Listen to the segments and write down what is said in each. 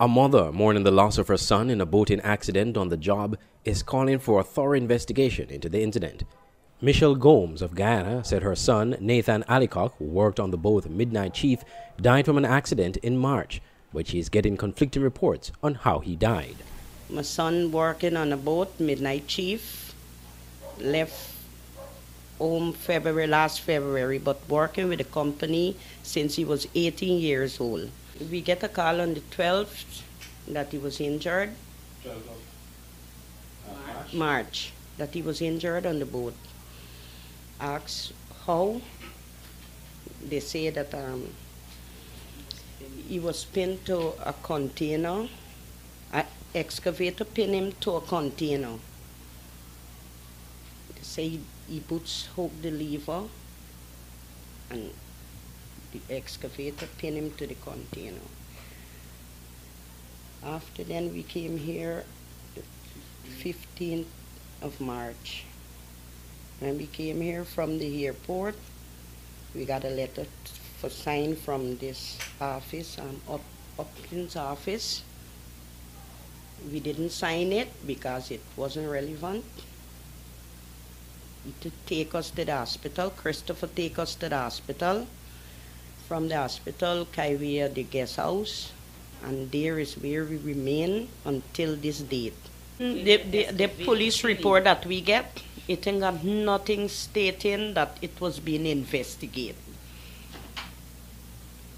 A mother mourning the loss of her son in a boating accident on the job is calling for a thorough investigation into the incident. Michelle Gomes of Guyana said her son, Nathan Alicock, who worked on the boat Midnight Chief, died from an accident in March, but she is getting conflicting reports on how he died. My son working on a boat, Midnight Chief, left home last February, but working with the company since he was 18 years old. We get a call on the 12th that he was injured. 12th of March, that he was injured on the boat. Asked how. They say that he was pinned to a container. An excavator pinned him to a container. They say he hooked the lever and the excavator pinned him to the container. After then we came here the 15th of March. When we came here from the airport, we got a letter for sign from this office, Upton's office. We didn't sign it because it wasn't relevant. To take us to the hospital, Christopher take us to the hospital. From the hospital, carry the guest house, and there is where we remain until this date. The police report that we get, it ain't got nothing stating that it was being investigated.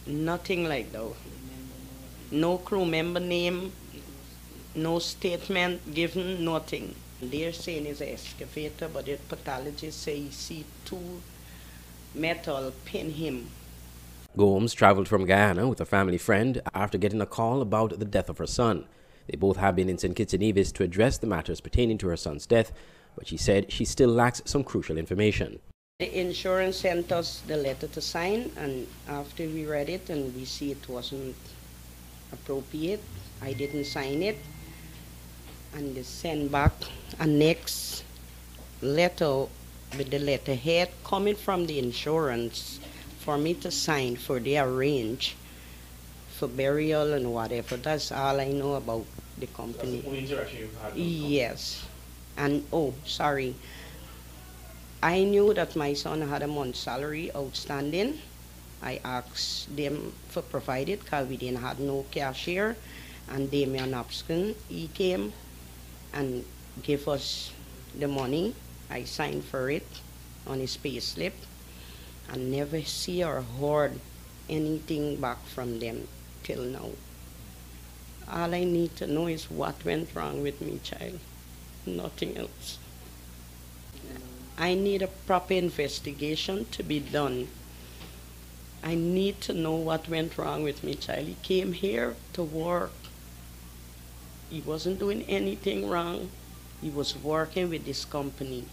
Nothing like that. No crew member name, no statement given, nothing. They're saying it's an excavator, but the pathologist say he see two metal pin him. Gomes traveled from Guyana with a family friend after getting a call about the death of her son. They both have been in St. Kitts and Nevis to address the matters pertaining to her son's death, but she said she still lacks some crucial information. The insurance sent us the letter to sign, and after we read it and we see it wasn't appropriate, I didn't sign it, and they sent back a next letter with the letterhead coming from the insurance for me to sign for the arrange for burial and whatever. That's all I know about the company. That's the only interaction you've had with the company? Yes. And oh, sorry. I knew that my son had a month's salary outstanding. I asked them for provide it because we didn't have no cashier. And Damian Hopkins, he came and gave us the money. I signed for it on his pay slip. And never see or heard anything back from them till now. All I need to know is what went wrong with me, child. Nothing else. I need a proper investigation to be done. I need to know what went wrong with me, child. He came here to work. He wasn't doing anything wrong. He was working with this company,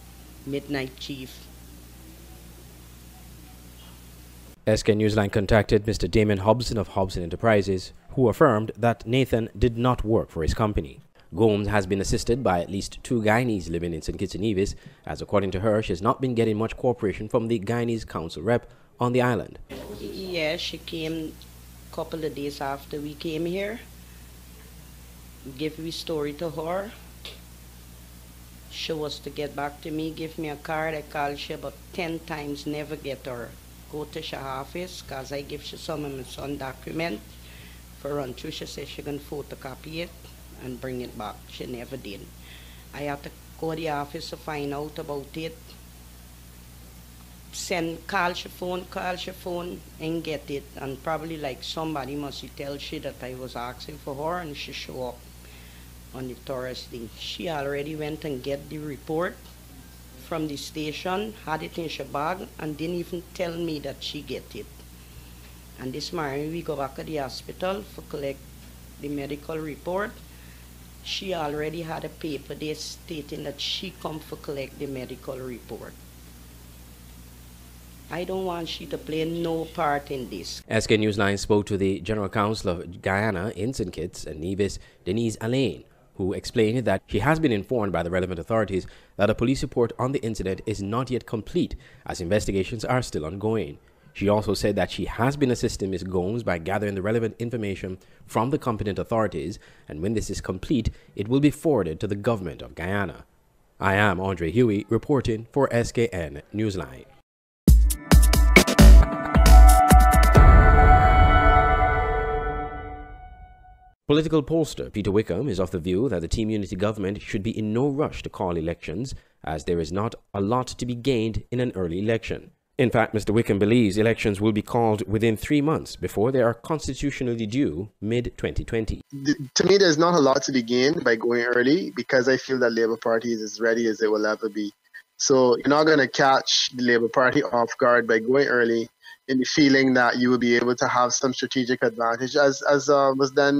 Midnight Chief. SK Newsline contacted Mr. Damon Hobson of Hobson Enterprises, who affirmed that Nathan did not work for his company. Gomes has been assisted by at least 2 Guyanese living in St. Kitts and Nevis, as according to her, she has not been getting much cooperation from the Guyanese council rep on the island. Yeah, she came a couple of days after we came here. Give me story to her. She was to get back to me, give me a card. I called she about 10 times, never get her. Go to her office, because I give she some of my son's document for run through. She said she can photocopy it and bring it back. She never did. I had to go to the office to find out about it. Call she phone, and get it. And probably like somebody must tell she that I was asking for her, and she show up on the Thursday. She already went and get the report from the station, had it in her bag, and didn't even tell me that she get it. And this morning we go back to the hospital for collect the medical report. She already had a paper there stating that she come for collect the medical report. I don't want she to play no part in this. SK Newsline spoke to the General Counsel of Guyana in St. Kitts and Nevis, Denise Allain, who explained that she has been informed by the relevant authorities that a police report on the incident is not yet complete, as investigations are still ongoing. She also said that she has been assisting Ms. Gomes by gathering the relevant information from the competent authorities, and when this is complete, it will be forwarded to the government of Guyana. I am Andre Huey reporting for SKN Newsline. Political pollster Peter Wickham is of the view that the Team Unity government should be in no rush to call elections, as there is not a lot to be gained in an early election. In fact, Mr. Wickham believes elections will be called within 3 months before they are constitutionally due mid-2020. To me, there's not a lot to be gained by going early, because I feel that Labour Party is as ready as it will ever be. So you're not going to catch the Labour Party off guard by going early in the feeling that you will be able to have some strategic advantage, as was done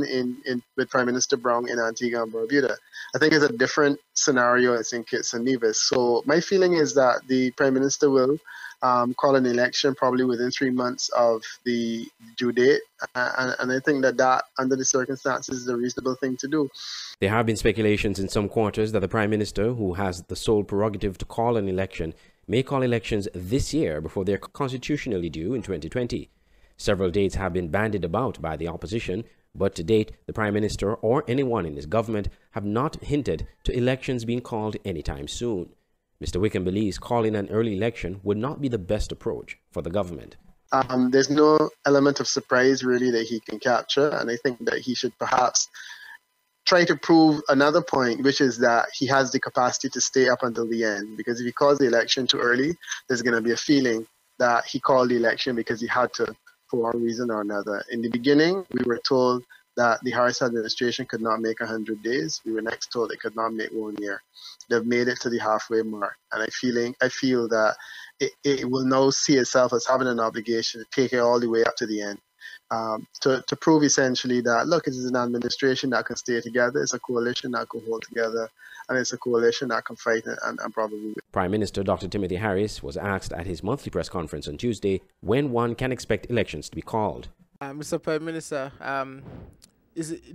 with Prime Minister Brown in Antigua and Barbuda. I think it's a different scenario in St. Kitts and Nevis. So my feeling is that the Prime Minister will call an election probably within 3 months of the due date. And I think that under the circumstances, is a reasonable thing to do. There have been speculations in some quarters that the Prime Minister, who has the sole prerogative to call an election, may call elections this year before they are constitutionally due in 2020. Several dates have been bandied about by the opposition, but to date, the Prime Minister or anyone in his government have not hinted to elections being called anytime soon. Mr. Wickham believes calling an early election would not be the best approach for the government. There's no element of surprise really that he can capture, and I think that he should perhaps try to prove another point, which is that he has the capacity to stay up until the end. Because if he calls the election too early, there's going to be a feeling that he called the election because he had to, for one reason or another. In the beginning, we were told that the Harris administration could not make 100 days. We were next told it could not make 1 year. They've made it to the halfway mark, and I feel that it will now see itself as having an obligation to take it all the way up to the end, to prove essentially that, look, it is an administration that can stay together, it's a coalition that can hold together, and it's a coalition that can fight and probably win. Prime Minister Dr. Timothy Harris was asked at his monthly press conference on Tuesday when one can expect elections to be called. Mr. Prime Minister,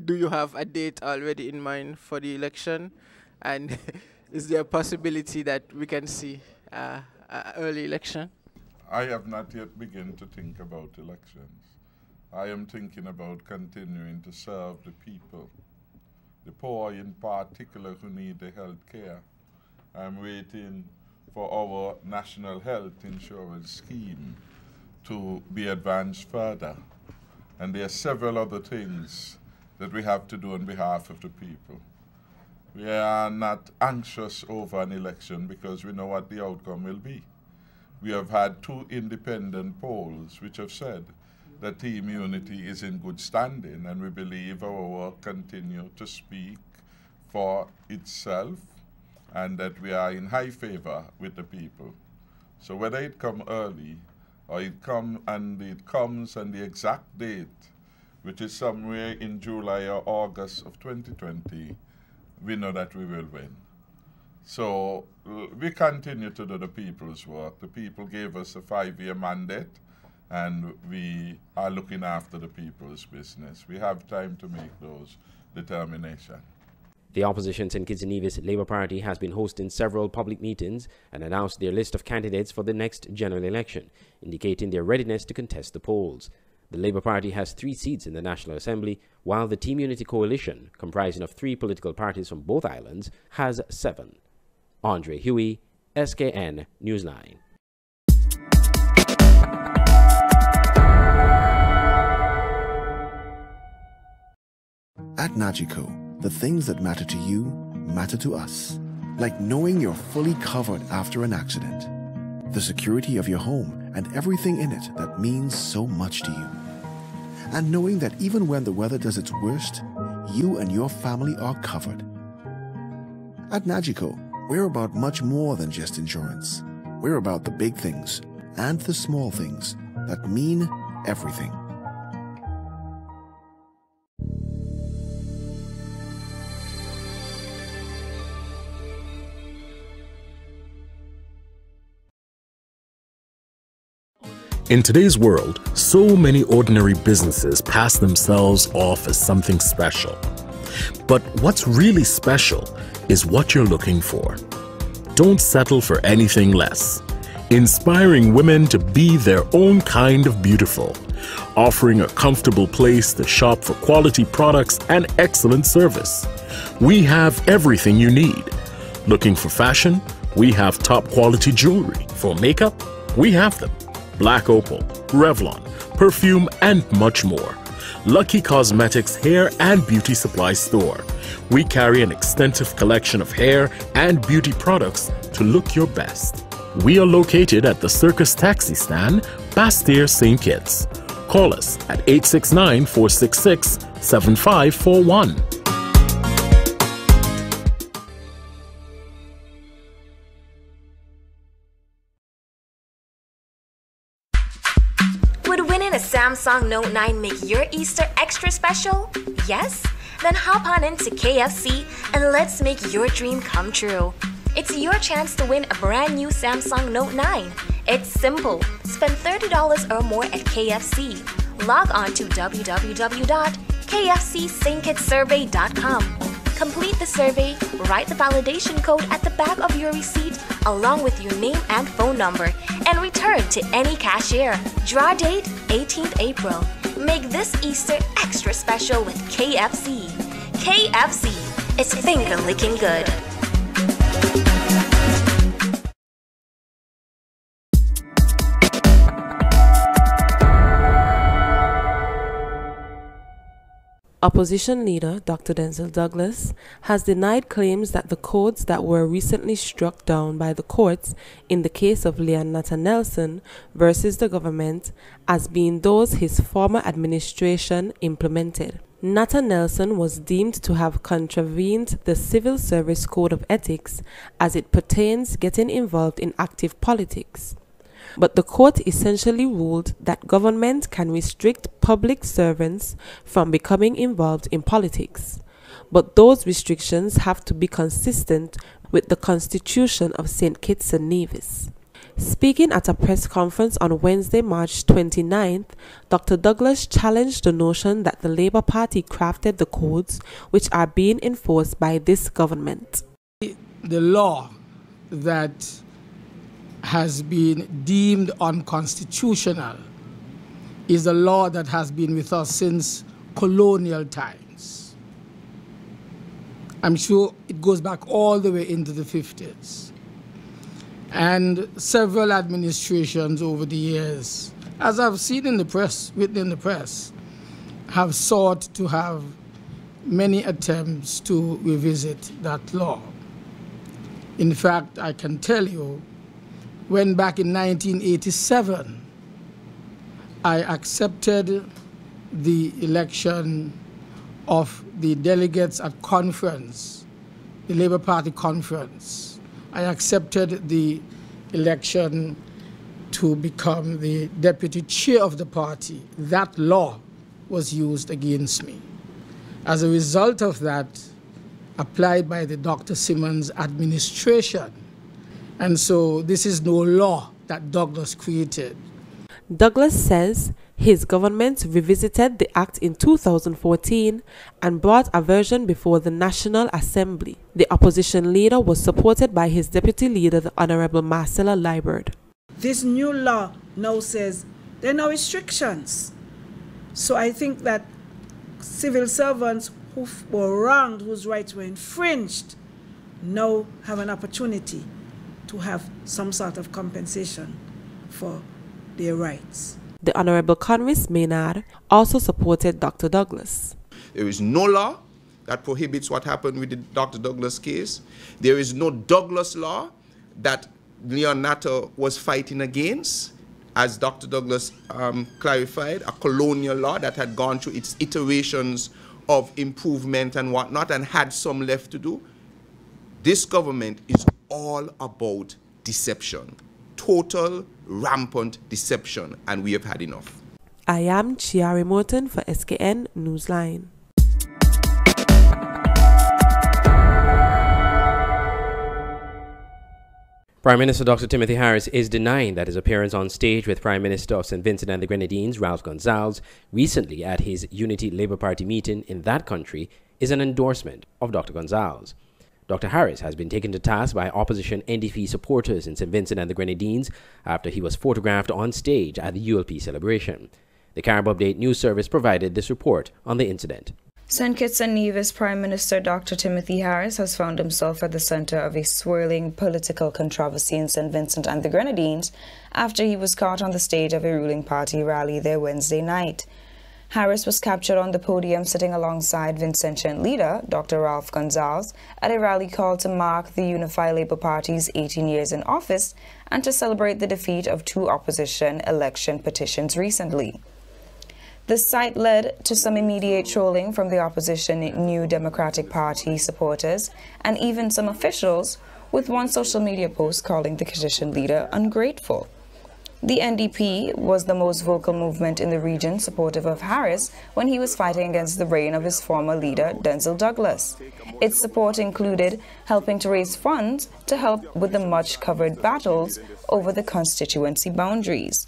do you have a date already in mind for the election? And is there a possibility that we can see an early election? I have not yet begun to think about elections. I am thinking about continuing to serve the people, the poor in particular who need the health care. I'm waiting for our national health insurance scheme to be advanced further. And there are several other things that we have to do on behalf of the people. We are not anxious over an election because we know what the outcome will be. We have had 2 independent polls which have said that Team Unity is in good standing, and we believe our work continues to speak for itself and that we are in high favor with the people. So whether it comes early or it comes and the exact date, which is somewhere in July or August of 2020, we know that we will win. So we continue to do the people's work. The people gave us a 5-year mandate, and we are looking after the people's business. We have time to make those determinations. The opposition St. Kitts and Nevis Labour Party has been hosting several public meetings and announced their list of candidates for the next general election, indicating their readiness to contest the polls. The Labour Party has 3 seats in the National Assembly, while the Team Unity Coalition, comprising of 3 political parties from both islands, has 7. Andre Huey, SKN Newsline. At Nagico, the things that matter to you matter to us. Like knowing you're fully covered after an accident, the security of your home and everything in it that means so much to you. And knowing that even when the weather does its worst, you and your family are covered. At Nagico, we're about much more than just insurance. We're about the big things and the small things that mean everything. In today's world, so many ordinary businesses pass themselves off as something special. But what's really special is what you're looking for. Don't settle for anything less. inspiring women to be their own kind of beautiful, offering a comfortable place to shop for quality products and excellent service. We have everything you need. Looking for fashion? We have top quality jewelry. For makeup? We have them. Black Opal, Revlon, perfume, and much more. Lucky Cosmetics Hair and Beauty Supply Store. We carry an extensive collection of hair and beauty products to look your best. We are located at the Circus Taxi Stand, Bastyr, St. Kitts. Call us at 869-466-7541. Would winning a Samsung Note 9 make your Easter extra special? Yes? Then hop on into KFC and let's make your dream come true. It's your chance to win a brand new Samsung Note 9. It's simple. Spend $30 or more at KFC. Log on to www.kfcstsurvey.com. Complete the survey, write the validation code at the back of your receipt along with your name and phone number, and return to any cashier. Draw date 18th April. Make this Easter extra special with KFC. KFC, it's finger licking good. Opposition leader Dr. Denzel Douglas has denied claims that the codes that were recently struck down by the courts in the case of Leon Natta Nelson versus the government as being those his former administration implemented. Natta Nelson was deemed to have contravened the Civil Service Code of Ethics as it pertains getting involved in active politics. But the court essentially ruled that government can restrict public servants from becoming involved in politics. But those restrictions have to be consistent with the Constitution of St. Kitts and Nevis. Speaking at a press conference on Wednesday, March 29th, Dr. Douglas challenged the notion that the Labour Party crafted the codes which are being enforced by this government. The law that has been deemed unconstitutional is a law that has been with us since colonial times. I'm sure it goes back all the way into the 50s. And several administrations over the years, as I've seen in the press, written in the press, have sought to have many attempts to revisit that law. In fact, I can tell you, when back in 1987, I accepted the election of the delegates at conference, the Labour Party conference. I accepted the election to become the deputy chair of the party. That law was used against me. As a result of that, applied by the Dr. Simmons administration. And so this is no law that Douglas created. Douglas says his government revisited the act in 2014 and brought a version before the National Assembly. The opposition leader was supported by his deputy leader, the Honorable Marcella Liburd. This new law now says there are no restrictions. So I think that civil servants who were wronged, whose rights were infringed, now have an opportunity to have some sort of compensation for their rights. The Honorable Convis Maynard also supported Dr. Douglas. There is no law that prohibits what happened with the Dr. Douglas case. There is no Douglas law that Leon Natta was fighting against, as Dr. Douglas clarified, a colonial law that had gone through its iterations of improvement and whatnot and had some left to do. This government is all about deception, total, rampant deception, and we have had enough. I am Chiari Morton for SKN Newsline. Prime Minister Dr. Timothy Harris is denying that his appearance on stage with Prime Minister of St. Vincent and the Grenadines, Ralph Gonsalves, recently at his Unity Labour Party meeting in that country is an endorsement of Dr. Gonsalves. Dr. Harris has been taken to task by opposition NDP supporters in St. Vincent and the Grenadines after he was photographed on stage at the ULP celebration. The Carib Update News Service provided this report on the incident. St. Kitts and Nevis Prime Minister Dr. Timothy Harris has found himself at the center of a swirling political controversy in St. Vincent and the Grenadines after he was caught on the stage of a ruling party rally there Wednesday night. Harris was captured on the podium sitting alongside Vincentian leader Dr. Ralph Gonzalez at a rally called to mark the Unified Labour Party's 18 years in office and to celebrate the defeat of 2 opposition election petitions recently. The sight led to some immediate trolling from the opposition New Democratic Party supporters and even some officials, with one social media post calling the petition leader ungrateful. The NDP was the most vocal movement in the region supportive of Harris when he was fighting against the reign of his former leader, Denzel Douglas. Its support included helping to raise funds to help with the much-covered battles over the constituency boundaries.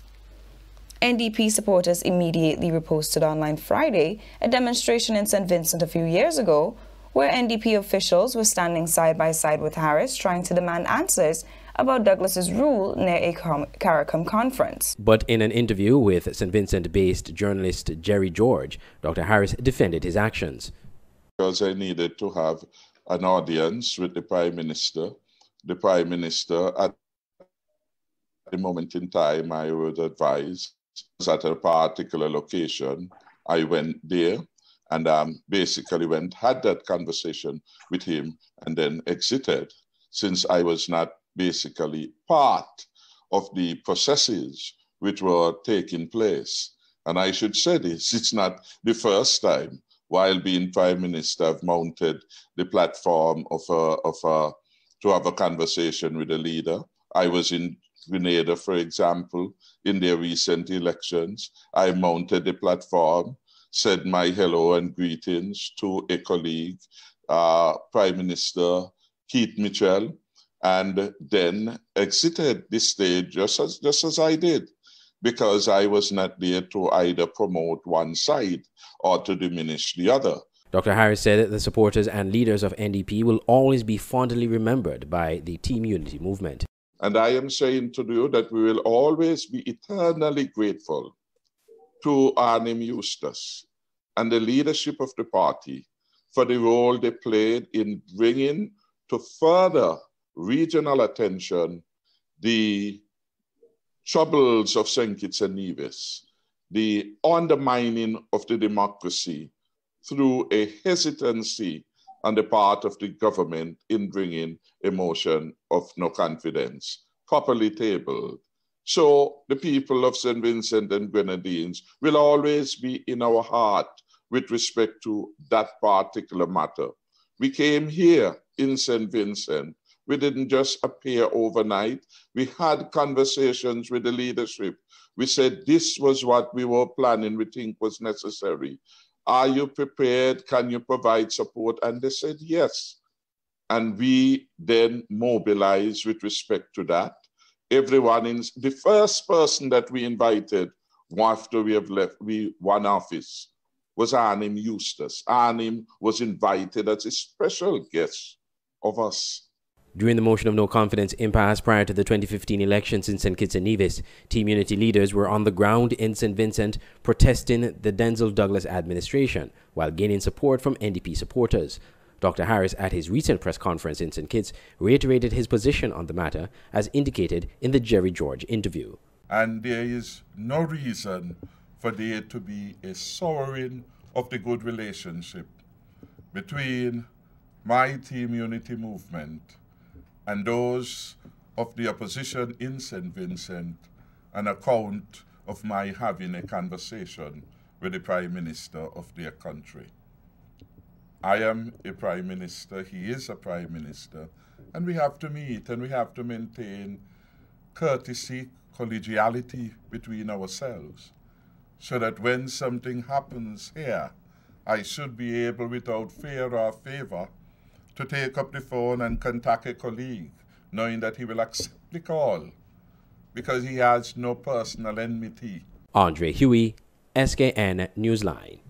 NDP supporters immediately reposted online Friday a demonstration in St. Vincent a few years ago where NDP officials were standing side by side with Harris trying to demand answers about Douglas's rule near a CARICOM conference. But in an interview with St. Vincent-based journalist Jerry George, Dr. Harris defended his actions. Because I needed to have an audience with the Prime Minister. The Prime Minister, at the moment in time, I was advised, was at a particular location. I went there and basically had that conversation with him and then exited, since I was not basically part of the processes which were taking place. And I should say this, it's not the first time while being Prime Minister I've mounted the platform to have a conversation with a leader. I was in Grenada, for example, in their recent elections. I mounted the platform, said my hello and greetings to a colleague, Prime Minister Keith Mitchell, and then exited the stage just as I did, because I was not there to either promote one side or to diminish the other. Dr. Harris said that the supporters and leaders of NDP will always be fondly remembered by the Team Unity movement. And I am saying to you that we will always be eternally grateful to Arnim Eustace and the leadership of the party for the role they played in bringing to further regional attention the troubles of St. Kitts and Nevis, the undermining of the democracy through a hesitancy on the part of the government in bringing a motion of no confidence, properly tabled. So the people of St. Vincent and Grenadines will always be in our heart with respect to that particular matter. We came here in St. Vincent. We didn't just appear overnight. We had conversations with the leadership. We said this was what we were planning, we think was necessary. Are you prepared? Can you provide support? And they said yes. And we then mobilized with respect to that. Everyone in the first person that we invited after we have left one office was Arnim Eustace. Arnim was invited as a special guest of us. During the motion of no confidence impasse prior to the 2015 elections in St. Kitts and Nevis, Team Unity leaders were on the ground in St. Vincent protesting the Denzel Douglas administration while gaining support from NDP supporters. Dr. Harris, at his recent press conference in St. Kitts, reiterated his position on the matter as indicated in the Jerry George interview. And there is no reason for there to be a souring of the good relationship between my Team Unity movement and those of the opposition in St. Vincent on account of my having a conversation with the Prime Minister of their country. I am a Prime Minister, he is a Prime Minister, and we have to meet and we have to maintain courtesy, collegiality between ourselves, so that when something happens here, I should be able, without fear or favor, to take up the phone and contact a colleague, knowing that he will accept the call, because he has no personal enmity. Andre Huey, SKN Newsline.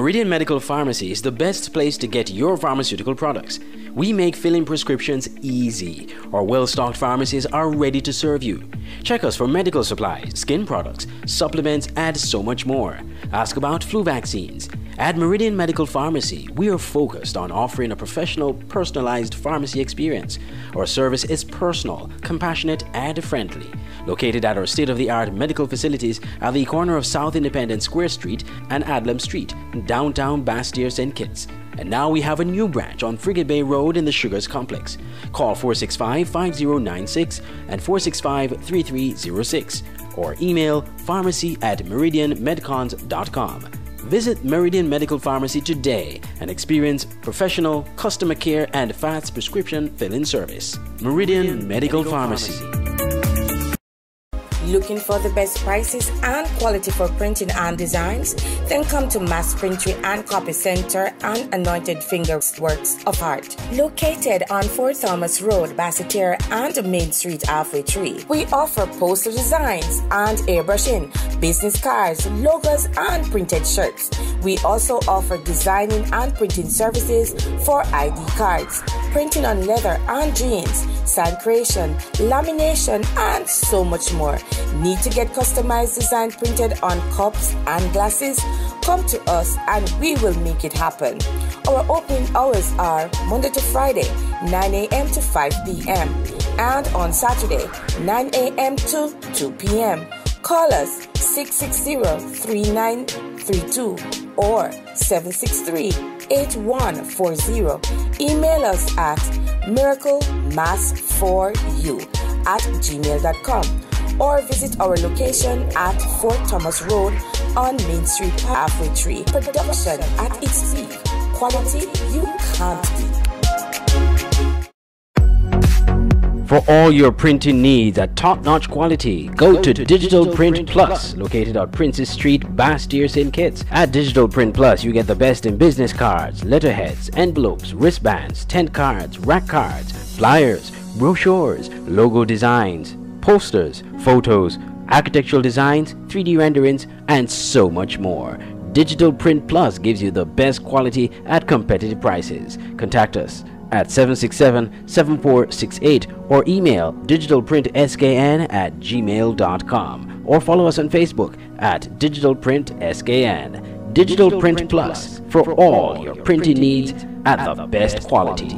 Meridian Medical Pharmacy is the best place to get your pharmaceutical products. We make filling prescriptions easy. Our well-stocked pharmacies are ready to serve you. Check us for medical supplies, skin products, supplements, and so much more. Ask about flu vaccines. At Meridian Medical Pharmacy, we are focused on offering a professional, personalized pharmacy experience. Our service is personal, compassionate, and friendly. Located at our state-of-the-art medical facilities at the corner of South Independence Square Street and Adlam Street, downtown Bastyr, St. Kitts. And now we have a new branch on Frigate Bay Road in the Sugars Complex. Call 465-5096 and 465-3306 or email pharmacy@meridianmedcons.com. Visit Meridian Medical Pharmacy today and experience professional customer care and fast prescription filling service. Meridian Medical Pharmacy. Looking for the best prices and quality for printing and designs? Then come to Mass Printing and Copy Center and Anointed Fingers Works of Art. Located on Fort Thomas Road, Basseterre and Main Street, Halfway Tree. We offer poster designs and airbrushing, business cards, logos, and printed shirts. We also offer designing and printing services for ID cards, printing on leather and jeans, sign creation, lamination, and so much more. Need to get customized design printed on cups and glasses? Come to us and we will make it happen. Our opening hours are Monday to Friday, 9 a.m. to 5 p.m. and on Saturday, 9 a.m. to 2 p.m. Call us 660-3932 or 763-8140. Email us at miraclemass4u@gmail.com or visit our location at Fort Thomas Road on Main Street, Halfway Tree. Production at its peak. Quality you can't beat. For all your printing needs at top-notch quality, go to Digital Print Plus, located on Princess Street, Bastyr, St. Kitts. At Digital Print Plus, you get the best in business cards, letterheads, envelopes, wristbands, tent cards, rack cards, flyers, brochures, logo designs, posters, photos, architectural designs, 3D renderings, and so much more. Digital Print Plus gives you the best quality at competitive prices. Contact us at 767-7468 or email digitalprintskn@gmail.com or follow us on Facebook at Digital Print SKN. Digital Print Plus for all your printing needs at the best quality.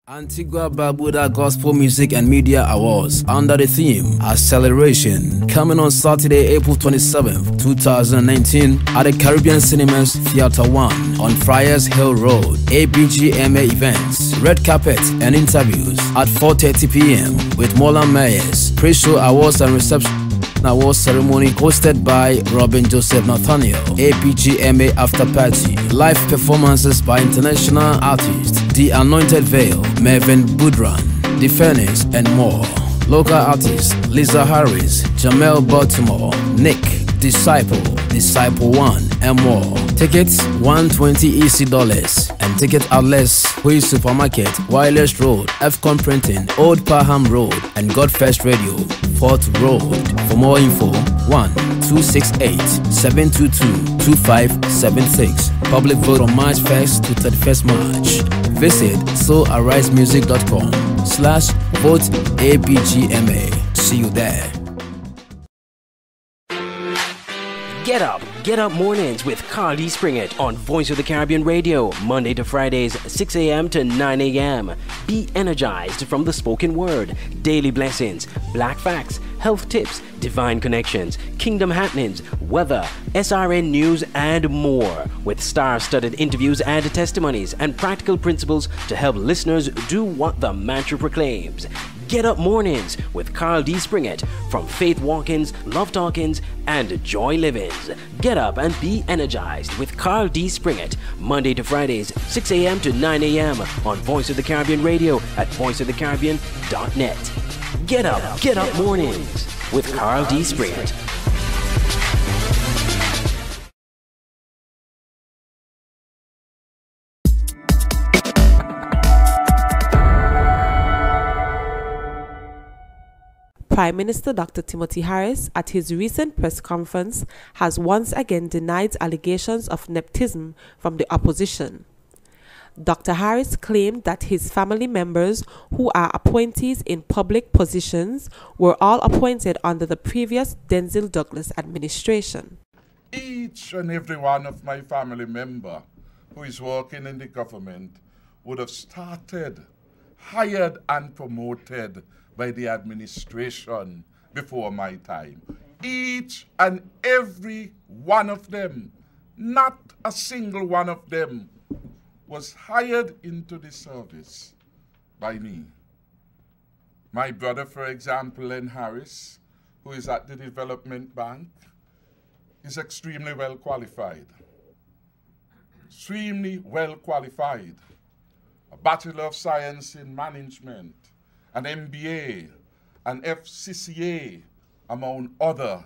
Antigua Barbuda Gospel Music and Media Awards under the theme Acceleration, coming on Saturday, April 27th, 2019 at the Caribbean Cinemas Theatre 1 on Friars Hill Road. ABGMA events, red carpet and interviews at 4:30 p.m. with Mola Mayers, pre-show awards and reception awards ceremony hosted by Robin Joseph Nathaniel. APGMA after party, live performances by international artists The Anointed Veil, Mervyn Budran, The Furnace, and more. Local artists Lisa Harris, Jamel Baltimore, Nick, Disciple 1, and more. Tickets $120 EC and ticket outlets Hui Supermarket, Wireless Road, FCON Printing, Old Parham Road, and Godfest Radio, Fort Road. For more info, 1-268-722-2576. Public vote on March 1st to 31st March. Visit soularisemusic.com/vote-ABGMA. See you there. Get up mornings with Carl D. Springett on Voice of the Caribbean Radio, Monday to Fridays, 6 a.m. to 9 a.m. Be energized from the spoken word, daily blessings, black facts, health tips, divine connections, kingdom happenings, weather, SRN news, and more, with star-studded interviews and testimonies and practical principles to help listeners do what the mantra proclaims. Get Up Mornings with Carl D. Springett from Faith Walkins, Love Talkins, and Joy Livings. Get up and be energized with Carl D. Springett, Monday to Fridays, 6 a.m. to 9 a.m. on Voice of the Caribbean Radio at voiceofthecaribbean.net. Get up mornings with Carl D. Springett. Prime Minister Dr. Timothy Harris, at his recent press conference, has once again denied allegations of nepotism from the opposition. Dr. Harris claimed that his family members who are appointees in public positions were all appointed under the previous Denzil Douglas administration. Each and every one of my family member who is working in the government would have started, hired and promoted by the administration before my time. Each and every one of them, not a single one of them, was hired into the service by me. My brother, for example, Len Harris, who is at the Development Bank, is extremely well qualified. Extremely well qualified. A Bachelor of Science in Management, an MBA, an FCCA, among other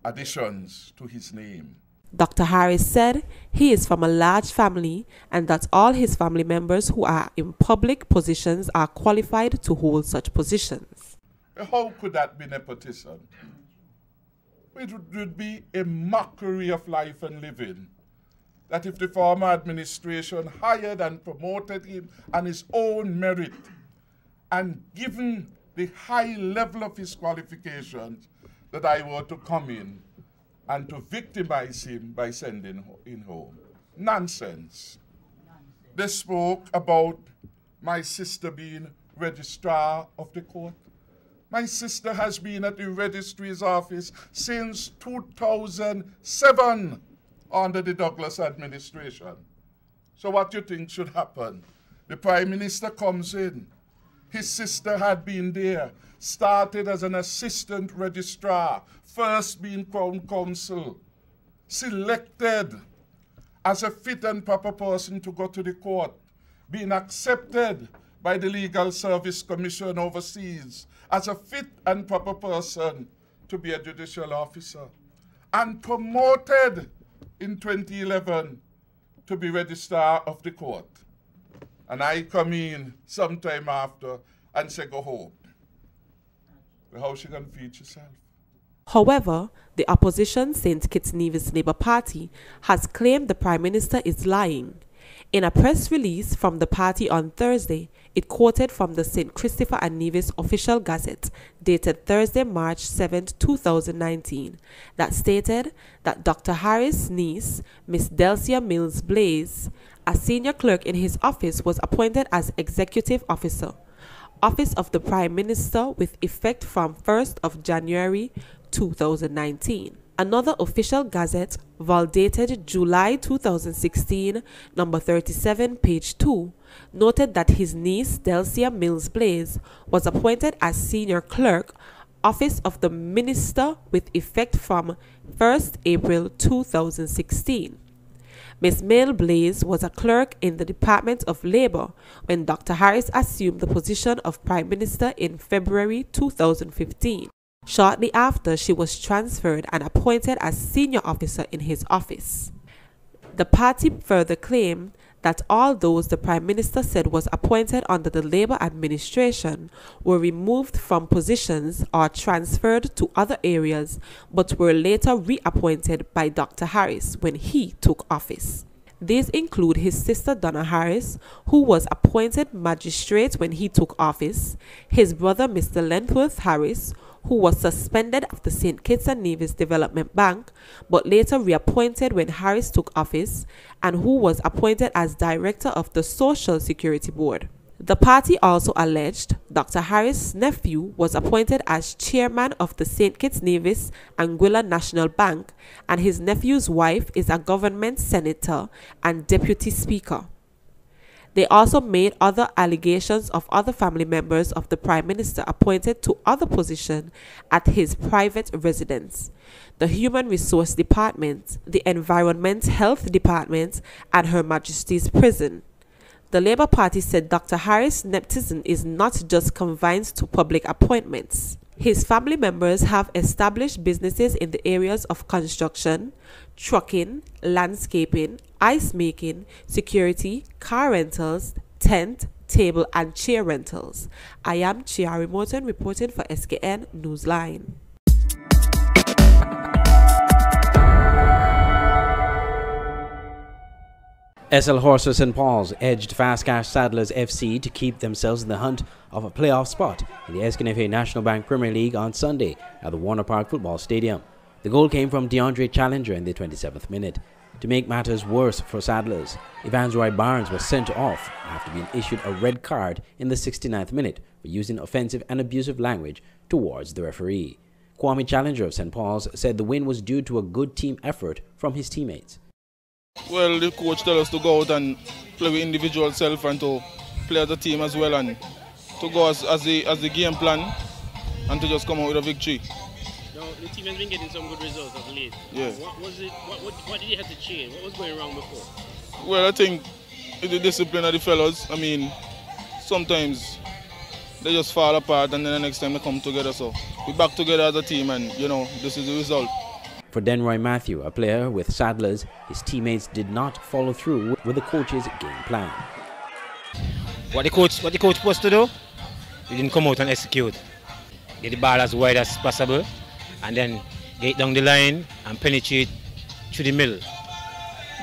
additions to his name. Dr. Harris said he is from a large family and that all his family members who are in public positions are qualified to hold such positions. How could that be nepotism? It would be a mockery of life and living that if the former administration hired and promoted him on his own merit and given the high level of his qualifications, that I were to come in and to victimize him by sending him home. Nonsense. They spoke about my sister being registrar of the court. My sister has been at the registry's office since 2007 under the Douglas administration. So what do you think should happen? The Prime Minister comes in. His sister had been there, started as an assistant registrar, first being Crown Counsel, selected as a fit and proper person to go to the court, being accepted by the Legal Service Commission overseas as a fit and proper person to be a judicial officer, and promoted in 2011 to be registrar of the court. And I come in sometime after and say, go home. How she gonna feed herself? However, the opposition St. Kitts Nevis Labour Party has claimed the Prime Minister is lying. In a press release from the party on Thursday, it quoted from the St. Christopher and Nevis Official Gazette, dated Thursday, March 7, 2019, that stated that Dr. Harris' niece, Miss Delcia Mills Blaze, a senior clerk in his office, was appointed as Executive Officer, Office of the Prime Minister, with effect from 1st of January 2019. Another official gazette, dated July 2016, number 37, page 2, noted that his niece, Delcia Mills Blaze, was appointed as senior clerk, Office of the Minister, with effect from 1st April 2016. Miss Mills Blaze was a clerk in the Department of Labor when Dr. Harris assumed the position of Prime Minister in February 2015. Shortly after, she was transferred and appointed as senior officer in his office. The party further claimed that all those the Prime Minister said was appointed under the Labour administration were removed from positions or transferred to other areas, but were later reappointed by Dr. Harris when he took office. These include his sister Donna Harris, who was appointed magistrate when he took office, his brother Mr. Lentworth Harris, who was suspended of the St. Kitts and Nevis Development Bank, but later reappointed when Harris took office, and who was appointed as director of the Social Security Board. The party also alleged Dr. Harris' nephew was appointed as chairman of the St. Kitts Nevis Anguilla National Bank, and his nephew's wife is a government senator and deputy speaker. They also made other allegations of other family members of the Prime Minister appointed to other positions at his private residence, the Human Resource Department, the Environment Health Department, and Her Majesty's Prison. The Labour Party said Dr. Harris' nepotism is not just confined to public appointments. His family members have established businesses in the areas of construction, trucking, landscaping, ice making, security, car rentals, tent, table and chair rentals. I am Chiari Morton reporting for SKN Newsline. SL Horses St. Paul's edged Fast Cash Saddlers FC to keep themselves in the hunt of a playoff spot in the SKNFA National Bank Premier League on Sunday at the Warner Park Football Stadium. The goal came from DeAndre Challenger in the 27th minute. To make matters worse for Saddlers, Evans Roy Barnes was sent off after being issued a red card in the 69th minute for using offensive and abusive language towards the referee. Kwame Challenger of St. Paul's said the win was due to a good team effort from his teammates. Well, the coach told us to go out and play with individual self and to play as a team as well, and to go as the game plan and to just come out with a victory. Now, the team has been getting some good results of late. Yeah. What did you have to change? What was going wrong before? Well, I think it's the discipline of the fellows. I mean, sometimes they just fall apart and then the next time they come together. So we're back together as a team, and this is the result. For Denroy Matthew, a player with Saddlers, his teammates did not follow through with the coach's game plan. What the coach supposed to do? He didn't come out and execute. Get the ball as wide as possible and then get down the line and penetrate through the middle.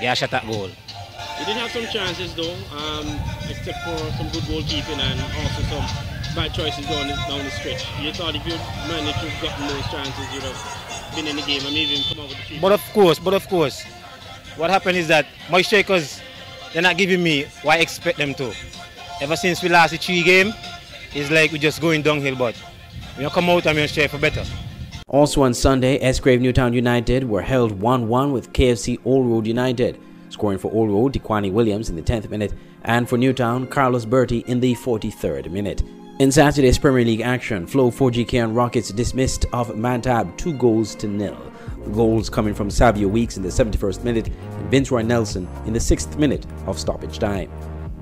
Get a shot at goal. You did have some chances though, except for some good goalkeeping and also some bad choices down the stretch. You thought if you managed to have gotten those chances, you'd have been in the game and maybe even come out with the 3 points. But of course, what happened is that my strikers, they're not giving me what I expect them to. Ever since we lost the 3 games, it's like we're just going downhill, but we come out and we strive for better. Also on Sunday, Esgrave Newtown United were held 1-1 with KFC Old Road United, scoring for Old Road, Dequani Williams in the 10th minute, and for Newtown, Carlos Bertie in the 43rd minute. In Saturday's Premier League action, Flow 4GK and Rockets dismissed of Mantab 2-0. The goals coming from Savio Weeks in the 71st minute and Vince Roy Nelson in the 6th minute of stoppage time.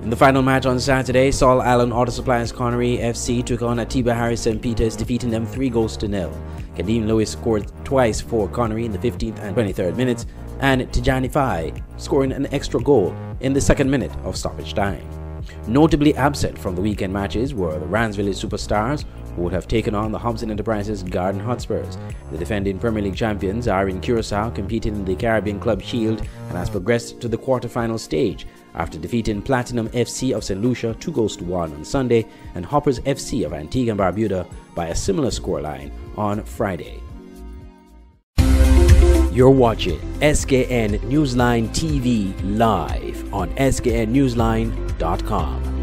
In the final match on Saturday, Saul Allen Auto Supplies Connery FC took on Atiba Harris St. Peters, defeating them 3-0. Kadeem Lewis scored twice for Connery in the 15th and 23rd minutes, and Tijani Fai scoring an extra goal in the 2nd minute of stoppage time. Notably absent from the weekend matches were the Rands Village Superstars, who would have taken on the Hobson Enterprises Garden Hotspurs. The defending Premier League champions are in Curacao, competing in the Caribbean Club Shield, and has progressed to the quarter-final stage after defeating Platinum FC of St. Lucia 2-1 on Sunday and Hoppers FC of Antigua and Barbuda by a similar scoreline on Friday. You're watching SKN Newsline TV live on sknnewsline.com.